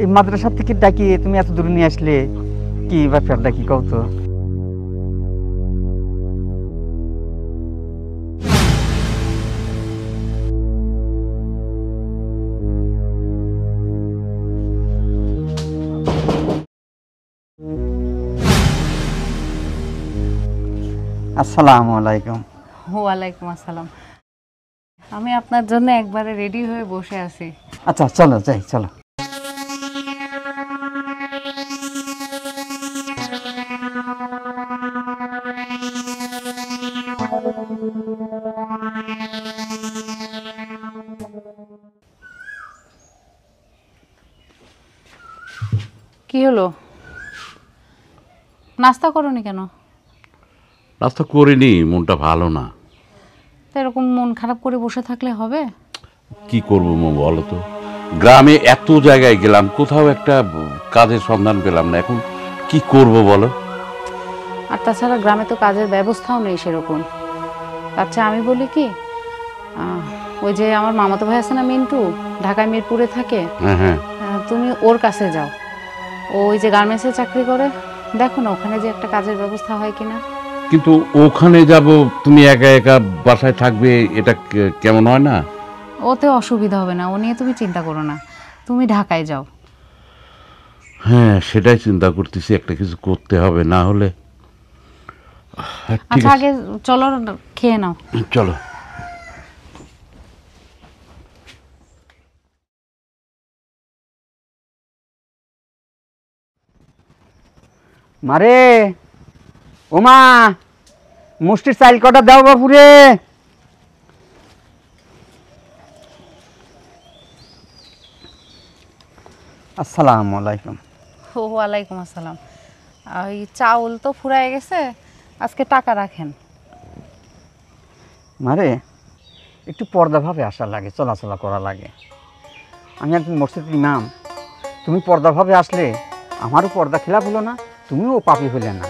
এই মাদ্রাসা থেকে ডাকিয়ে তুমি এত দূরে নিয়ে আসলে, কি ব্যাপারটা কি কও তো? আসসালামু আলাইকুম। ওয়ালাইকুম আসসালাম। আমি আপনার জন্য একবারে রেডি হয়ে বসে আছি। আচ্ছা চলো যাই, চলো। কি হলো, নাস্তা করোনি কেন? নাস্তা করিনি, মনটা ভালো না। তো এরকম মন খারাপ করে বসে থাকলে হবে? কি করবো মা বলো তো, গ্রামে এত জায়গায় গেলাম, কোথাও একটা কাজের সন্ধান পেলাম না। এখন কি করব বলো? আর তাছাড়া গ্রামে তো কাজের ব্যবস্থাও নেই সেরকম। আচ্ছা আমি বলি কি, ওই যে আমার মামাতো ভাই আছে না মিন্টু, ঢাকায় মিরপুরে থাকে, হ্যাঁ হ্যাঁ, তুমি ওর কাছে যাও। ওই যে গার্মেন্টসে চাকরি করে, দেখো না ওখানে যে একটা কাজের ব্যবস্থা হয় কিনা। কিন্তু ওখানে যাব, তুমি একা একা বাসায় থাকবে, এটা কেমন হয় না? ওতে অসুবিধা হবে না, ও নিয়ে তুমি চিন্তা করো না, তুমি ঢাকায় যাও। হ্যাঁ সেটাই চিন্তা করতেছি, একটা কিছু করতে হবে, না হলে। ঠিক আচ্ছা আছে, আগে চলো খেয়ে নাও। চলো। মারে, ওমা, মুষ্টির চাইল কটা দাও বাপুরে। আসসালামু আলাইকুম। ওয়ালাইকুম আসসালাম। ওই চাউল তো ফুরায় গেছে, আজকে টাকা রাখেন। মারে, একটু পর্দাভাবে আসা লাগে, চলাচলা করা লাগে। আমি একজন মসজিদের ইমাম, তুমি পর্দাভাবে আসলে আমারও পর্দা খেলাপ হলো না, তুমিও পাপি হলে না।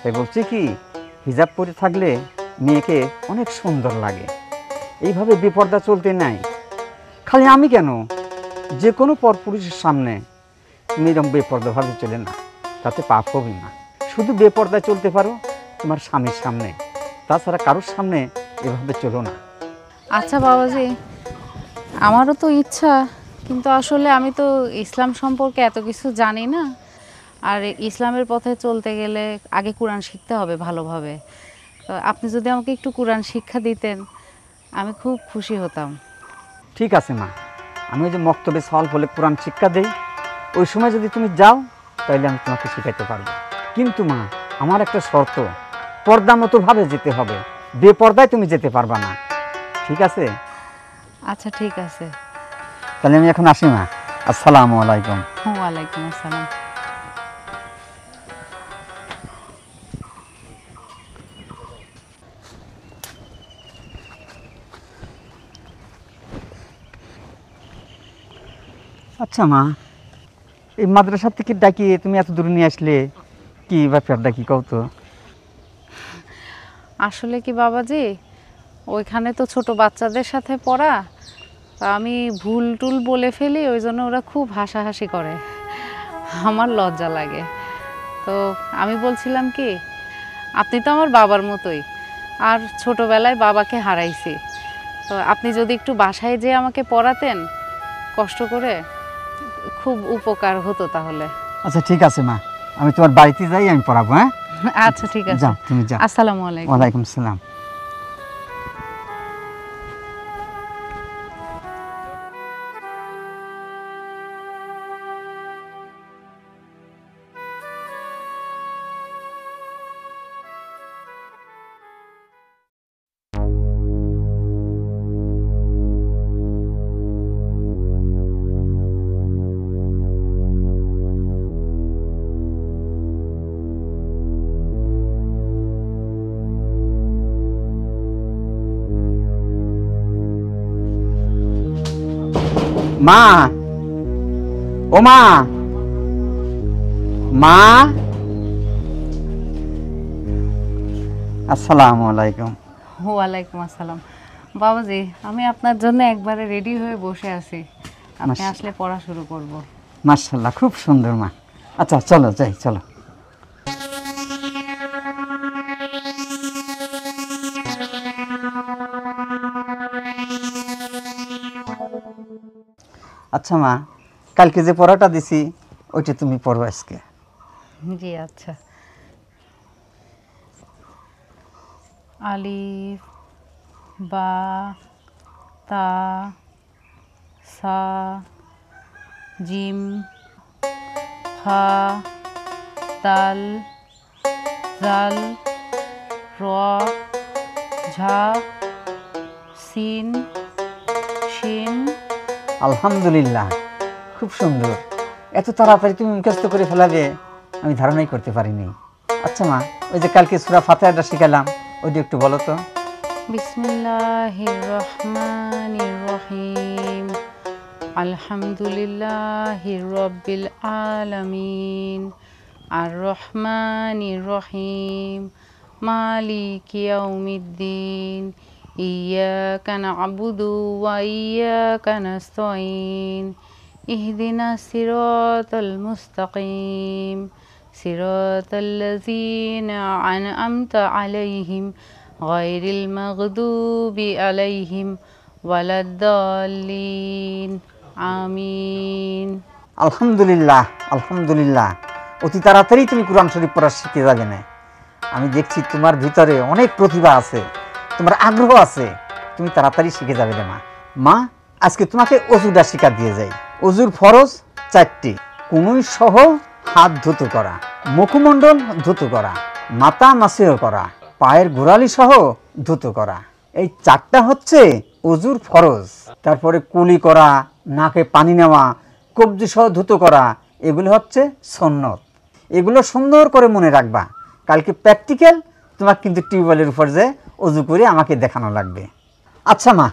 তাই বলছি কি, হিজাব পরে থাকলে মেয়েকে অনেক সুন্দর লাগে। এইভাবে বেপর্দা চলতে নাই। খালি আমি কেন, যে কোনো পরপুরুষের সামনে তুমি এরকম বেপর্দাভাবে চলে না, তাতে পাপ হবে না। শুধু বেপর্দায় চলতে পারো তোমার স্বামীর সামনে, তাছাড়া কারোর সামনে এভাবে চলো না। আচ্ছা বাবাজি, আমারও তো ইচ্ছা, কিন্তু আসলে আমি তো ইসলাম সম্পর্কে এত কিছু জানি না। আর ইসলামের পথে চলতে গেলে আগে কোরআন শিখতে হবে ভালোভাবে। তো আপনি যদি আমাকে একটু কোরআন শিক্ষা দিতেন, আমি খুব খুশি হতাম। ঠিক আছে মা, আমি ওই যে মক্তবে সওয়াল বলে কোরআন শিক্ষা দেই, ওই সময় যদি তুমি যাও তাহলে আমি তোমাকে শেখাইতে পারবো। কিন্তু মা, আমার একটা শর্ত, পর্দা মতোভাবে যেতে হবে, বেপর্দায় তুমি যেতে পারবা না। ঠিক আছে? আচ্ছা ঠিক আছে। তাহলে আমি এখন আসি মা। আসসালামু আলাইকুম। ওয়ালাইকুম আসসালাম। আচ্ছা মা, এই মাদ্রাসা থেকে ডাকিয়ে তুমি এত দূরে নিয়ে আসলে, কি ব্যাপারটা কি কও তো? আসলে কি বাবাজি, ওইখানে তো ছোট বাচ্চাদের সাথে পড়া, তা আমি ভুল টুল বলে ফেলি, ওই জন্য ওরা খুব হাসাহাসি করে, আমার লজ্জা লাগে। তো আমি বলছিলাম কি, আপনি তো আমার বাবার মতোই, আর ছোটবেলায় বাবাকে হারাইছি। তো আপনি যদি একটু বাসায় যেয়ে আমাকে পড়াতেন কষ্ট করে, খুব উপকার হতো তাহলে। আচ্ছা ঠিক আছে মা, আমি তোমার বাড়িতে যাই, আমি পড়াবো। হ্যাঁ আচ্ছা ঠিক আছে, যাও, তুমি যাও। আসসালামু আলাইকুম। ওয়ালাইকুম আসসালাম। মা, ও মা, মা, আসসালামু আলাইকুম। ওয়ালাইকুম আসসালাম। বাবাজি, আমি আপনার জন্য একবারে রেডি হয়ে বসে আছি। আপনি আসলে পড়া শুরু করব। মাশাআল্লাহ, খুব সুন্দর মা। আচ্ছা চলো যাই, চলো। আচ্ছা মা, কালকে যে পড়াটা দিছি ওইটা তুমি পড়ো আজকে। জি আচ্ছা। আলিফ বা তা সা জিম হা দাল জাল র ঝা সিন শিন। আলহামদুলিল্লাহ, খুব সুন্দর। এত তাড়াতাড়ি তুমি মুখস্থ করে ফেলাবে আমি ধারণাই করতে পারিনি। আচ্ছা মা, ওই যে কালকে সূরা ফাতিহাটা শিখালাম ওইটা একটু বলো তো। বিসমিল্লাহির রহমানির রহিম। আলহামদুলিল্লাহি রাব্বিল আলামিন। আর রহমানির রহিম। মালিকি ইয়াউমিদ্দিন। ইয়াকা না'বুদু ওয়া ইয়াকা নাস্তাঈন। ইহদিনাস সিরাতাল মুস্তাকিম। সিরাতাল্লাযীনা আন'আমতা আলাইহিম গায়রিল মাগদুবি আলাইহিম ওয়ালাদ-দাল্লিন। আমিন। আলহামদুলিল্লাহ, আলহামদুলিল্লাহ। অতি তাড়াতাড়ি তুমি কোরআন শরীফ পড়া শিখে যাবে না। আমি দেখছি তোমার ভিতরে অনেক প্রতিভা আছে, তোমার আগ্রহ আছে, তুমি তাড়াতাড়ি শিখে যাবে না মা। মা, আজকে তোমাকে অজুটা শিক্ষা দিয়ে যাই। অজুর ফরজ 4টি। কনুই সহ হাত ধুতো করা, মুখমণ্ডল ধুতো করা, মাথা মাসিহ করা, পায়ের গোড়ালি সহ ধুতো করা। এই 4টা হচ্ছে অজুর ফরজ। তারপরে কুলি করা, নাকে পানি নেওয়া, কবজি সহ ধুতো করা, এগুলো হচ্ছে সুন্নত। এগুলো সুন্দর করে মনে রাখবা। কালকে প্র্যাকটিক্যাল তোমার কিন্তু টিউবওয়েলের উপর যে অজু করে আমাকে দেখানো লাগবে। আচ্ছা মা,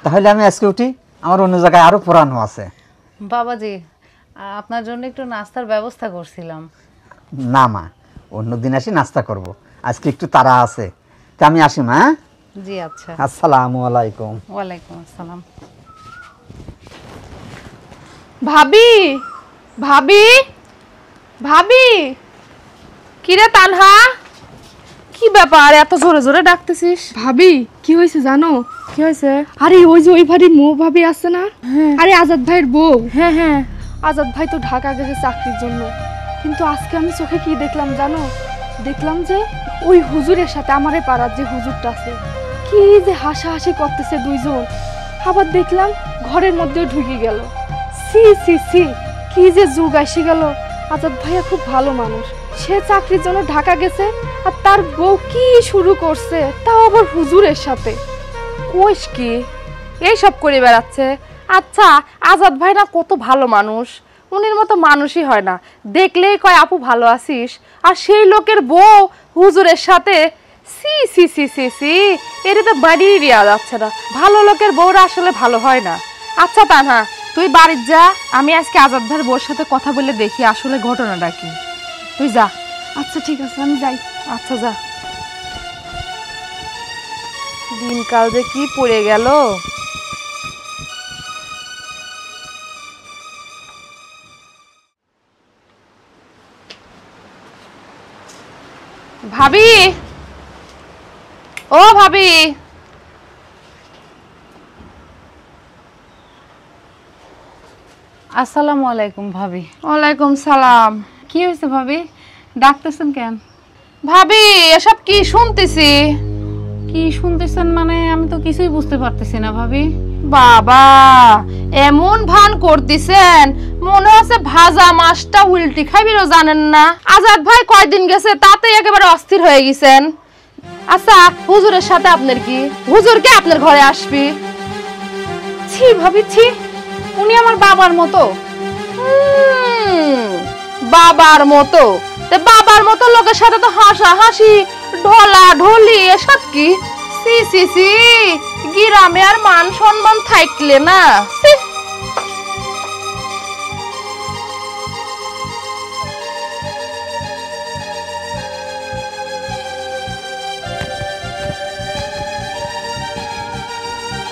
তাহলে আমি আজকে উঠি, আমার অন্য জায়গায় আরও পড়ানো আছে। বাবাজি, আপনার জন্য একটু নাস্তার ব্যবস্থা করছিলাম। না মা, অন্য দিন আসি নাস্তা করব, আজকে একটু তাড়া আছে। তা আমি আসি মা। জি আচ্ছা। আসসালামু আলাইকুম। ওয়ালাইকুম আসসালাম। ভাবি, ভাবি, ভাবি, কিরে তানহা, কি ব্যাপার এত জোরে জোরে ডাকতেছিস? ভাবি কি হয়েছে জানো? কি হয়েছে? আরে ওই যে ওই ভারি মো ভাবি আছে না, আরে আজাদ ভাইয়ের বউ। হ্যাঁ হ্যাঁ, আজাদ ভাই তো ঢাকা গেছে চাকরির জন্য, কিন্তু আজকে আমি চোখে কি দেখলাম জানো? দেখলাম যে ওই হুজুরের সাথে আমার এই পাড়ার যে হুজুরটা আছে, কি যে হাসাহাসি করতেছে দুইজন। আবার দেখলাম ঘরের মধ্যেও ঢুকে গেল। সি সি সি, কি যে যুগ আসি গেল। আজাদ ভাইয়া খুব ভালো মানুষ, সে চাকরির জন্য ঢাকা গেছে, আর তার বউ কি শুরু করছে, তাও আবার হুজুরের সাথে। কোষ কি এইসব করে বেড়াচ্ছে? আচ্ছা, আজাদ ভাই না কত ভালো মানুষ, উনির মতো মানুষই হয় না, দেখলেই কয় আপু ভালো আছিস, আর সেই লোকের বউ হুজুরের সাথে। সি সি সি সি সি, এটা তো বাড়ি দেওয়া যাচ্ছে না। ভালো লোকের বউরা আসলে ভালো হয় না। আচ্ছা তানহা, তুই বাড়ির যা, আমি আজকে আজাদ ভাইয়ের বউর সাথে কথা বলে দেখি আসলে ঘটনাটা কি। তুই যা। আচ্ছা ঠিক আছে, আমি যাই। আচ্ছা যা। দিনকাল যে কি পড়ে গেল। ভাবি, ও ভাবি, আসসালামু আলাইকুম ভাবি। ওয়ালাইকুম সালাম। কি হয়েছে ভাবি, ডাকতেছেন কেন? ভাবি, এসব কি শুনতেছি? কি শুনতেছেন মানে? আমি তো কিছুই বুঝতে পারতেছি না ভাবি। বাবা, এমন ভান করতেছেন মনে হচ্ছে ভাজা মাছটা উল্টি খাইবিরও জানেন না। আজাদ ভাই কয়দিন গেছে তাতে একেবারে অস্থির হয়ে গেছেন। আচ্ছা, হুজুরের সাথে আপনার কি? হুজুরকে আপনার ঘরে আসবি? ছি ভাবি ছি, উনি আমার বাবার মতো। বাবার মতো? বাবার মতো লোকের সাথে তো হাসাহাসি ঢলা ঢলি এসব কি? সি সি সি, গ্রামে আর মান সম্মান থাকলে না। ছি।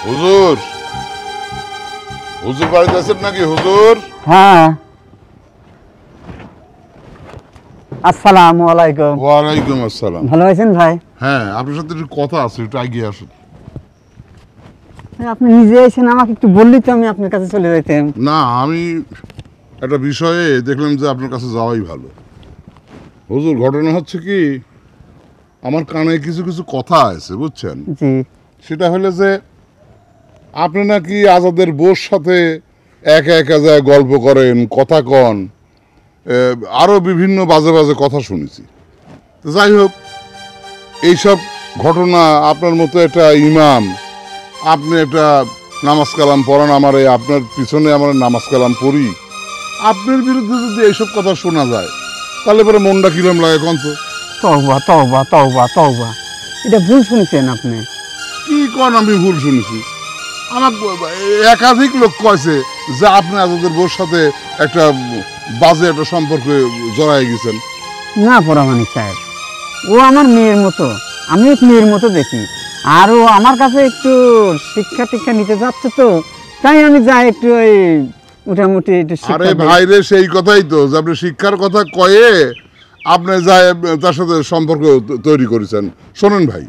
হুজুর, হুজুর বাড়িতে আছেন নাকি হুজুর? হ্যাঁ, আসসালামু আলাইকুম। ওয়ালাইকুম আসসালাম। ভালো আছেন ভাই? হ্যাঁ, আপনার সাথে একটু কথা আছে, একটু এগিয়ে আসুন। আপনি নিজে এসেছেন, আমাকে একটু বললি তো আমি আপনার কাছে চলে যেতাম। না, আমি একটা বিষয়ে দেখলাম যে আপনার কাছে যাওয়াই ভালো। হুজুর, ঘটনা হচ্ছে কি, আমার কানে কিছু কিছু কথা আছে বুঝছেন। জি। সেটা হলো যে আপনি নাকি আজাদের বউর সাথে একা একা যায় গল্প করেন, কথা কন, আরও বিভিন্ন বাজে বাজে কথা শুনেছি। তো যাই হোক, এইসব ঘটনা আপনার মতো একটা ইমাম, আপনি একটা নামাজ কালাম পড়ান, আমারে আপনার পিছনে আমার নামাজ কালাম পড়ি, আপনার বিরুদ্ধে যদি এইসব কথা শোনা যায় তাহলে পরে মনটা কিরম লাগে কন তো? তওবা তওবা তওবা তওবা, এটা ভুল শুনেছেন আপনি। কি কন আমি ভুল শুনেছি? আমার একাধিক লোক কয়েছে যে আপনি আজাদের বউর সাথে একটা বাজে একটা সম্পর্কে জড়াই গেছেন। না পরামানিক সাহেব, ও আমার মেয়ের মতো, আমিও মেয়ের মতো দেখি। আর ও আমার কাছে একটু শিক্ষা টিক্ষা নিতে যাচ্ছে, তো তাই আমি যাই একটু ওই মোটামুটি একটু শিক্ষা আরে দিই। ভাইরে, সেই কথাই তো, যে আপনি শিক্ষার কথা কয়ে আপনি যায় তার সাথে সম্পর্ক তৈরি করেছেন। শোনেন ভাই,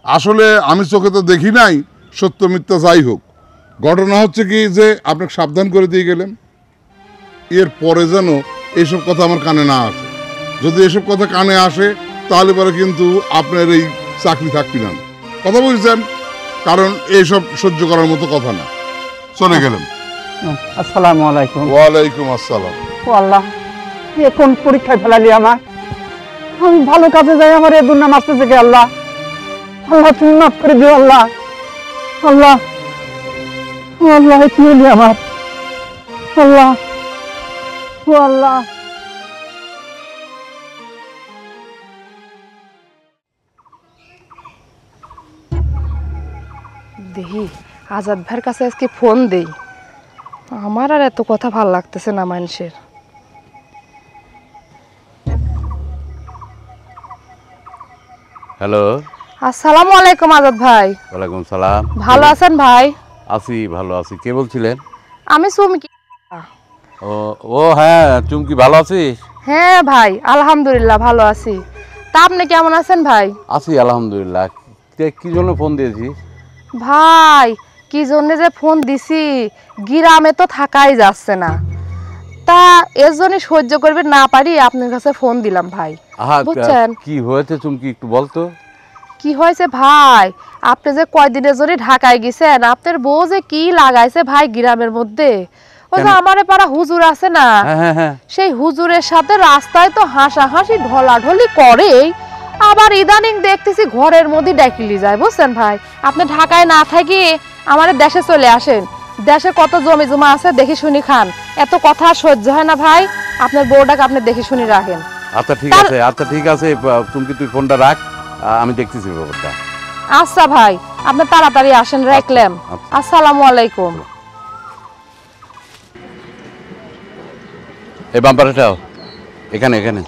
আসলে আমি চোখে তো দেখি নাই, সত্য মিথ্যা যাই হোক, ঘটনা হচ্ছে কি যে আপনাকে সাবধান করে দিয়ে গেলেন, এর পরে যেন এইসব কথা আমার কানে না আসে। যদি এসব কথা কানে আসে তাহলে পরে কিন্তু আপনার এই চাকরি থাকবি না। কথা বলছেন? কারণ এইসব সহ্য করার মতো কথা না। চলে গেলেন। আসসালামু আলাইকুম। ওয়ালাইকুম আসসালাম। ও আল্লাহ, এখন পরীক্ষায় ফেলালি আমার। আমি ভালো কাজে যাই, আমার এ দুর্নাম আসতেছে কে আল্লাহ? আল্লাহ তুমি মাফ করে দিও আল্লাহ। আল্লাহ, ও আল্লাহ, কি হলি আমার? আল্লাহ, ও আল্লাহ। দেখি আজাদ ভাইয়ের কাছে আজকে ফোন দেই, আমার আর এত কথা ভাল লাগতেছে না মানুষের। হ্যালো। আসসালামু আলাইকুম আজাদ ভাই। ওয়ালাইকুম সালাম। ভালো আছেন ভাই? আছি, ভালো আছি। কে বলছিলেন? আমি সুমি। ও ও হ্যাঁ, চুমকি, ভালো আছিস? হ্যাঁ ভাই, আলহামদুলিল্লাহ ভালো আছি। তা আপনি কেমন আছেন ভাই? আছি আলহামদুলিল্লাহ। কি জন্য ফোন দিয়েছিস? ভাই, কি জন্য যে ফোন দিছি, গ্রামে তো থাকাই যাচ্ছে না, তা এর জন্য সহ্য করবে না পারি আপনার কাছে ফোন দিলাম ভাই। আহা, বুঝছেন কি হয়েছে চুমকি, একটু বলতো। কি হয়েছে ভাই? আপনি যে কয়দিনের জন্য ঢাকায় গেছেন, আপনার বউ যে কি লাগাইছে ভাই গ্রামের মধ্যে। ও যে আমারে পাড়া হুজুর আছে না, সেই হুজুরের সাথে রাস্তায় তো হাসাহাসি ঢলাঢলি করে, আবার ইদানিং দেখতেছি ঘরের মধ্যে ডাকিলি যায়। বুঝছেন ভাই, আপনি ঢাকায় না থাকি আমাদের দেশে চলে আসেন, দেশে কত জমি জমা আছে দেখে শুনি খান। এত কথা সহ্য হয় না ভাই, আপনার বউটাকে আপনি দেখে শুনি রাখেন। আচ্ছা ঠিক আছে, আচ্ছা ঠিক আছে চুমকি, তুই ফোনটা রাখ, আমি দেখতেছি ব্যাপারটা। আচ্ছা ভাই, আপনি তাড়াতাড়ি আসেন, রাখলাম। আসসালামু আলাইকুম। এই বাম্পারটাও এখানে এখানে।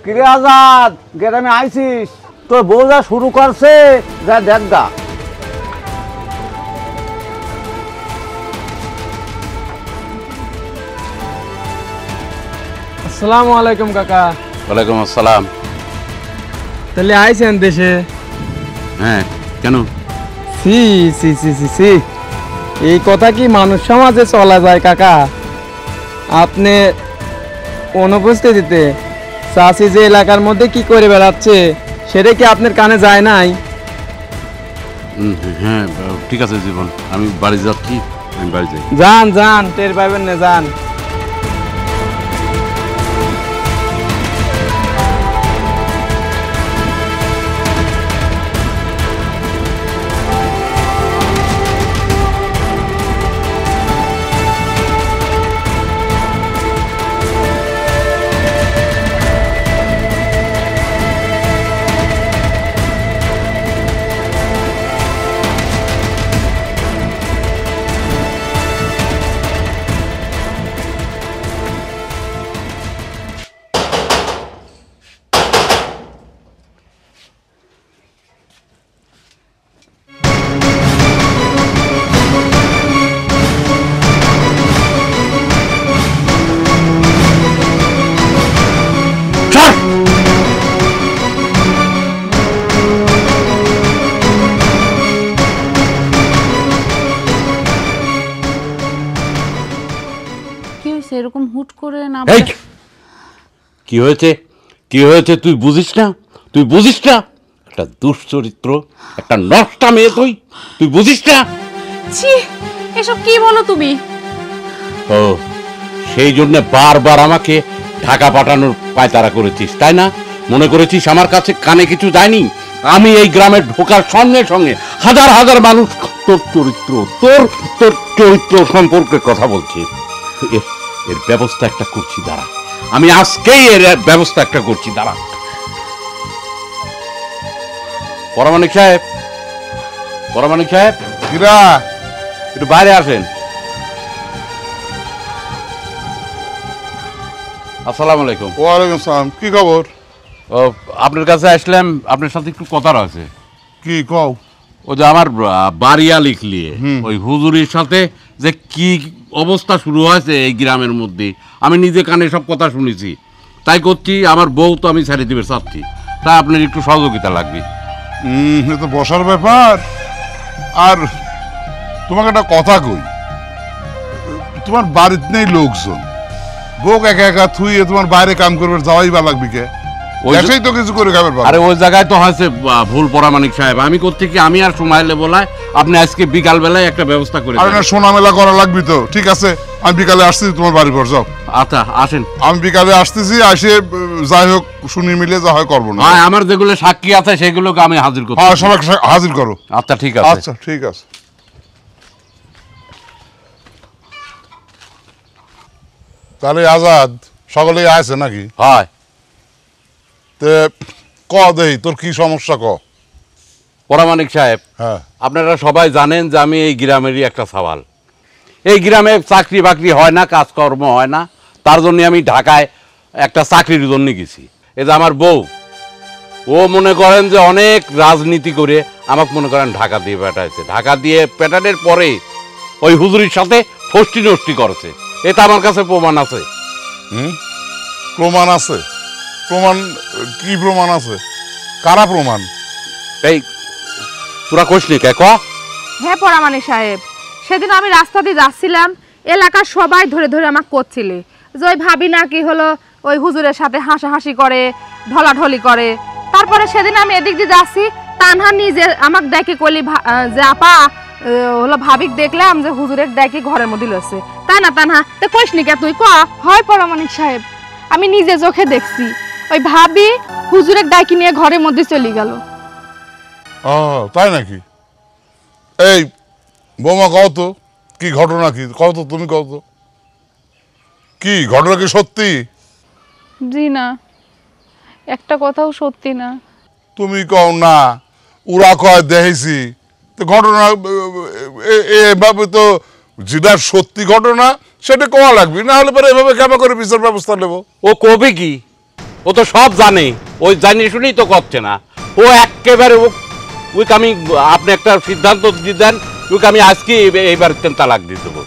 কিরে আজাদ, গ্রামে আইছিস? তোর বউ যা শুরু করছে, যা দেখ গা। আসসালামু আলাইকুম কাকা। ওয়ালাইকুম আসসালাম। তাহলে আইছেন দেশে? হ্যাঁ, কেন? সি সি সি সি সি, এই কথা কি মানুষ সমাজে চলা যায় কাকা? আপনি অনুপস্থিতিতে চাষি যে এলাকার মধ্যে কি করে বেড়াচ্ছে সেটা কি আপনার কানে যায় নাই? হ্যাঁ ঠিক আছে জীবন, আমি বাড়ি যাচ্ছি, আমি বাড়ি যাই। যান যান, টের পাবেন না, যান। হয়েছে এরকম হুট করে না এই কি হয়েছে কি হয়েছে তুই বুঝিস না তুই বুঝিস না একটা দুশ্চরিত্র একটা নষ্টা মেয়ে তুই বুঝিস না ছি এসব কি বলো তুমি ও সেই জন্য বারবার আমাকে ঢাকা পাঠানোর পায়তারা করেছিস তাই না মনে করেছিস আমার কাছে কানে কিছু যায়নি আমি এই গ্রামে ঢোকার সঙ্গে সঙ্গে হাজার হাজার মানুষ তোর চরিত্র তোর তোর চরিত্র সম্পর্কে কথা বলছি এর ব্যবস্থা একটা করছি দাঁড়া আমি আজকেই এর ব্যবস্থা একটা করছি দাঁড়া পরামানিক সাহেব কিরা একটু বাইরে আসেন আসসালামু আলাইকুম ওয়ালাইকুম সালাম কি খবর ও আপনার কাছে আসলাম আপনার সাথে একটু কথা আছে কি কও ও যে আমার বাড়িয়া লিখলিয়ে ওই হুজুরির সাথে যে কি অবস্থা শুরু হয়েছে এই গ্রামের মধ্যে আমি নিজে কানে সব কথা শুনেছি তাই করছি আমার বউ তো আমি ছেড়ে দিবে চাচ্ছি তাই আপনার একটু সহযোগিতা লাগবে এ তো বসার ব্যাপার আর তোমাকে একটা কথা কই তোমার বাড়িতে নেই লোকজন বউ একা একা থুইয়ে তোমার বাইরে কাম করবে যাওয়াই বা লাগবে কে দেশেই তো কিছু করে খাবার আরে ওই জায়গায় তো হয়েছে ভুল পরামানিক সাহেব আমি করতে কি আমি আর সময় বলায় আপনি আজকে বিকাল বেলায় একটা ব্যবস্থা করে আরে না সোনা মেলা করা লাগবে তো ঠিক আছে আমি বিকালে আসতেছি তোমার বাড়ি পর যাও আচ্ছা আসেন আমি বিকালে আসতেছি আসে যাই হোক শুনি মিলে যা হয় করবো না হ্যাঁ আমার যেগুলো সাক্ষী আছে সেগুলোকে আমি হাজির করব হ্যাঁ সবাই হাজির করো আচ্ছা ঠিক আছে আচ্ছা ঠিক আছে তাহলে আজাদ সকলেই আছে নাকি হয় তে ক দেই তোর কি সমস্যা ক পরামানিক সাহেব হ্যাঁ আপনারা সবাই জানেন যে আমি এই গ্রামেরই একটা সওয়াল এই গ্রামে চাকরি বাকরি হয় না কাজকর্ম হয় না তার জন্য আমি ঢাকায় একটা চাকরির জন্য গেছি এই যে আমার বউ ও মনে করেন যে অনেক রাজনীতি করে আমাকে মনে করেন ঢাকা দিয়ে পেটাইছে ঢাকা দিয়ে পেটানোর পরে ওই হুজুরির সাথে ফষ্টি নষ্টি করেছে এটা আমার কাছে প্রমাণ আছে প্রমাণ আছে প্রমাণ কি প্রমাণ আছে কারা প্রমাণ এই তোরা কোশ নি কে ক হ্যাঁ পরামানিক সাহেব সেদিন আমি রাস্তা দিয়ে যাচ্ছিলাম এলাকার সবাই ধরে ধরে আমাকে করছিলে যে ওই ভাবি নাকি হলো ওই হুজুরের সাথে হাসাহাসি করে ঢলাঢলি করে তারপরে সেদিন আমি এদিক দিয়ে যাচ্ছি তানহা নিজে আমাকে ডেকে কইলি যে আপা হলো ভাবিক দেখলাম যে হুজুরের ডেকে ঘরের মধ্যে লইছে তাই না তানহা তো কইস নি কে তুই ক হয় পরামানিক সাহেব আমি নিজে চোখে দেখছি ওই ভাবি হুজুরের ডাকি নিয়ে ঘরের মধ্যে চলে গেল ও তাই নাকি এই বৌমা কও তো কি ঘটনা কি কও তো তুমি কও তো কি ঘটনা কি সত্যি জি না একটা কথাও সত্যি না তুমি কও না ওরা কয় দেখেছি তো ঘটনা এভাবে তো যেটা সত্যি ঘটনা সেটা কোয়া লাগবে না হলে পরে এভাবে কেমন করে বিচার ব্যবস্থা নেবো ও কবে কি ও তো সব জানে ওই জানিয়ে শুনেই তো করছে না ও একেবারে ওই আমি আপনি একটা সিদ্ধান্ত দিয়ে দেন ওকে আমি আজকে এইবার তালাক দিয়ে দেবো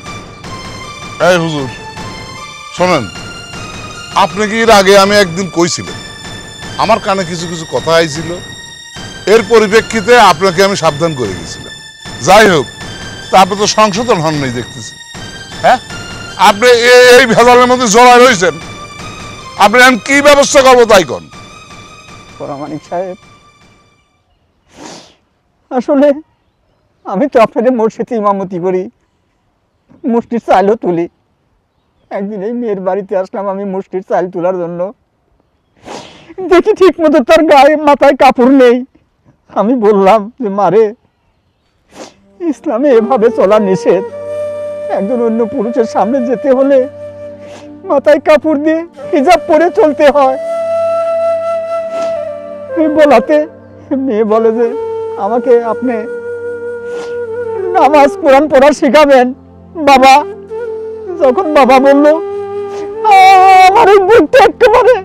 এই হুজুর শোনেন আপনি কি এর আগে আমি একদিন কইছিলাম আমার কানে কিছু কিছু কথা আইছিল এর পরিপ্রেক্ষিতে আপনাকে আমি সাবধান করে গেছিলাম যাই হোক তা আপনি তো সংশোধন হন নাই দেখতেছি হ্যাঁ আপনি এই ভেজালের মধ্যে জড়ায় রয়েছেন আপনি আমি কি ব্যবস্থা করবো তাই কন পরামানিক সাহেব আসলে আমি তো আপনাদের মসজিদে ইমামতি করি মসজিদ চাইলও তুলি একদিন এই মেয়ের বাড়িতে আসলাম আমি মসজিদ চাইল তোলার জন্য দেখি ঠিক মতো তার গায়ে মাথায় কাপড় নেই আমি বললাম যে মারে ইসলামে এভাবে চলা নিষেধ একজন অন্য পুরুষের সামনে যেতে হলে মাথায় কাপড় দিয়ে হিজাব পরে চলতে হয় বলাতে মেয়ে বলে যে আমাকে আপনি নামাজ কোরআন পড়া শেখাবেন বাবা যখন বাবা বলল আমার এই বুকটা একেবারে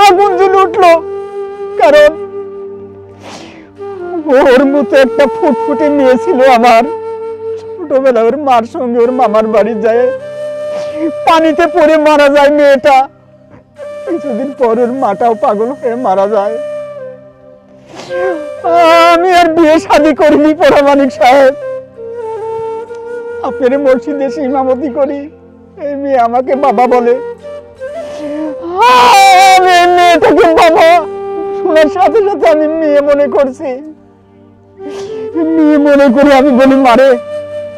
আগুন জ্বলে উঠলো কারণ ওর মতো একটা ফুটফুটে মেয়ে ছিল আমার ছোটবেলা ওর মার সঙ্গে ওর মামার বাড়ি যায় পানিতে পড়ে মারা যায় মেয়েটা কিছুদিন পর ওর মাটাও পাগল হয়ে মারা যায় আমি আর বিয়ে শাদী করিনি পরামানিক সাহেব আপনার মসজিদে ইমামতি করি এই মেয়ে আমাকে বাবা বলে, আমি এই মেয়েটাকে বাবা শোনার সাথে সাথে আমি মেয়ে মনে করছি। মেয়ে মনে করে আমি বলি, মারে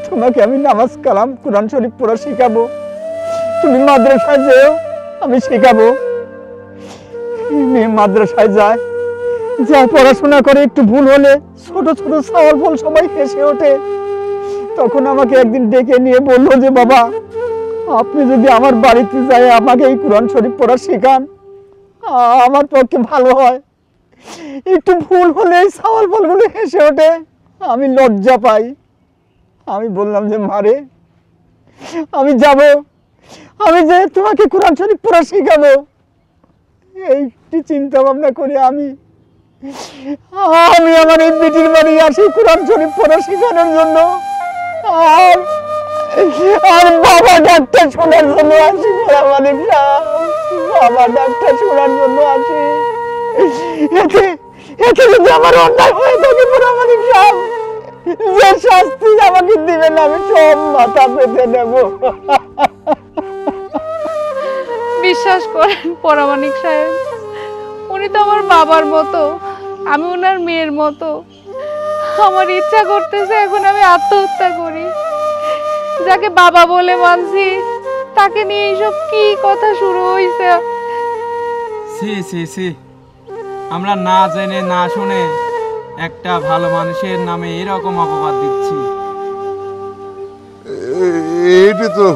তোমাকে আমি নামাজ কালাম কোরআন শরীফ পড়া শিখাবো, তুমি মাদ্রাসায় যেও, আমি শিখাবো। মেয়ে মাদ্রাসায় যায়, যা পড়াশোনা করে, একটু ভুল হলে ছোট ছোট সওয়াল ফল সবাই হেসে ওঠে। তখন আমাকে একদিন ডেকে নিয়ে বললো যে বাবা, আপনি যদি আমার বাড়িতে যায় আমাকে এই কোরআন শরীফ পড়া শেখান, আমার পক্ষে ভালো হয়। একটু ভুল হলে এই সওয়াল ফলগুলো হেসে ওঠে, আমি লজ্জা পাই। আমি বললাম যে মারে, আমি যাব, আমি যে তোমাকে কোরআন শরীফ পড়া শেখাবো। এইটি চিন্তা ভাবনা করে আমি আমার এই বেটির বাড়ি আসি কোরআন শরীফ পড়া শেখানোর জন্য, আর বাবা ডাক্তার শোনার জন্য আসি। বাবা ডাক্তার শোনার জন্য আসি। এতে যদি আমার অন্যায় হয়ে থাকে পুরামানিক সাহেব, যে শাস্তি আমাকে দিবেন আমি সব মাথা পেতে নেব। বিশ্বাস করেন পরামানিক সাহেব, উনি তো আমার বাবার মতো, আমি ওনার মেয়ের মতো। আমার ইচ্ছা করতেছে এখন আমি আত্মহত্যা করি। যাকে বাবা বলে মানছি তাকে নিয়ে এইসব কি কথা শুরু হয়েছে। সি সি সি, আমরা না জেনে না শুনে একটা ভালো মানুষের নামে এরকম অপবাদ দিচ্ছি। এইটি তো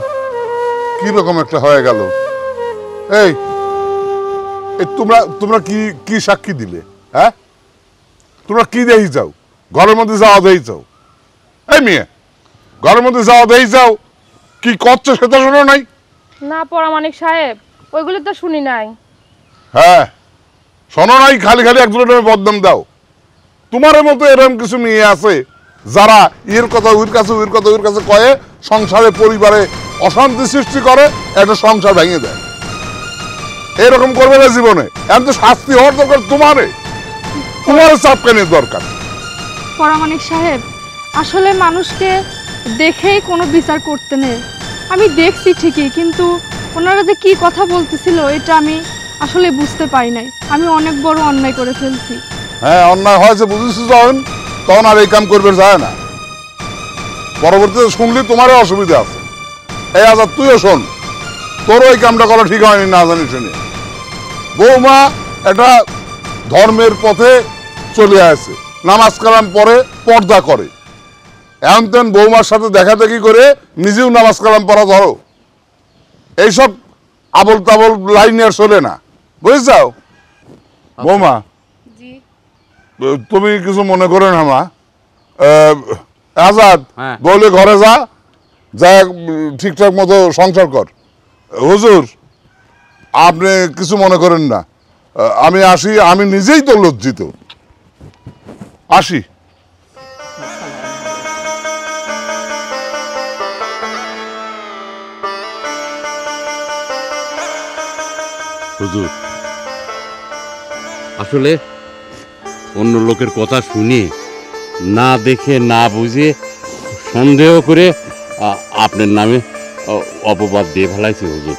কিরকম একটা হয়ে গেল। এই তোমরা তোমরা কি কি সাক্ষী দিলে? হ্যাঁ, তোমরা কি দেখি যাও? ঘরের মধ্যে যাওয়া দেই যাও। এই মেয়ে, ঘরের মধ্যে যাওয়া দেই যাও, কি করছো সেটা শোনো নাই? না পরামানিক সাহেব, ওইগুলো তো শুনি নাই। হ্যাঁ, শোনো নাই, খালি খালি একজনের নামে বদনাম দাও। তোমার মতো এরকম কিছু মেয়ে আছে যারা এর কথা ওর কাছে ওর কথা ওর কাছে কয়ে সংসারে পরিবারে অশান্তি সৃষ্টি করে, একটা সংসার ভেঙে দেয়। এরকম করবে না জীবনে। এখন তো শাস্তি হওয়ার দরকার তোমারে, তোমার চাপকানির দরকার। পরামানিক সাহেব, আসলে মানুষকে দেখেই কোনো বিচার করতে নেই। আমি দেখছি ঠিকই, কিন্তু ওনারা যে কি কথা বলতেছিল এটা আমি আসলে বুঝতে পারি নাই। আমি অনেক বড় অন্যায় করে ফেলছি। হ্যাঁ, অন্যায় হয়েছে বুঝেছি যখন, তখন আর এই কাম করবে যায় না। পরবর্তীতে শুনলে তোমারও অসুবিধা আছে। এই আজাদ, তুইও শোন, তোরও এই কামটা করা ঠিক হয়নি না জানি শুনে। বৌমা একটা ধর্মের পথে চলে আসে, নামাজ কালাম পড়ে, পর্দা করে। এমন তেন বৌমার সাথে দেখা দেখি করে নিজেও নামাজ কালাম পড়া ধরো। এইসব আবল তাবল লাইন আর চলে না, বুঝেছাও? বৌমা, তুমি কিছু মনে করো না মা। আজাদ, বলে ঘরে যা, যা ঠিকঠাক মতো সংসার কর। হুজুর, আপনি কিছু মনে করেন না, আমি আসি। আমি নিজেই তো লজ্জিত। আসি। হুজুর, আসলে অন্য লোকের কথা শুনে না দেখে না বুঝে সন্দেহ করে আপনার নামে অপবাদ দিয়ে ফেলাইছি হুজুর।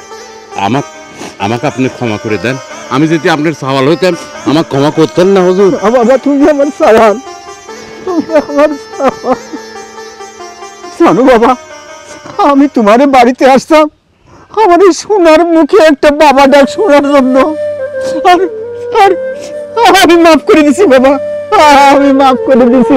আমাকে আপনি ক্ষমা করে দেন। আমি যদি আপনার সওয়াল হইতাম আমাকে ক্ষমা করতেন না হুজুর? বাবা, তুমি আমার সওয়াল, তুমি আমার সওয়াল। জানো বাবা, আমি তোমার বাড়িতে আসতাম আমার এই সোনার মুখে একটা বাবা ডাক শোনার জন্য। আমি মাফ করে দিছি বাবা, আমি মাফ করে দিছি।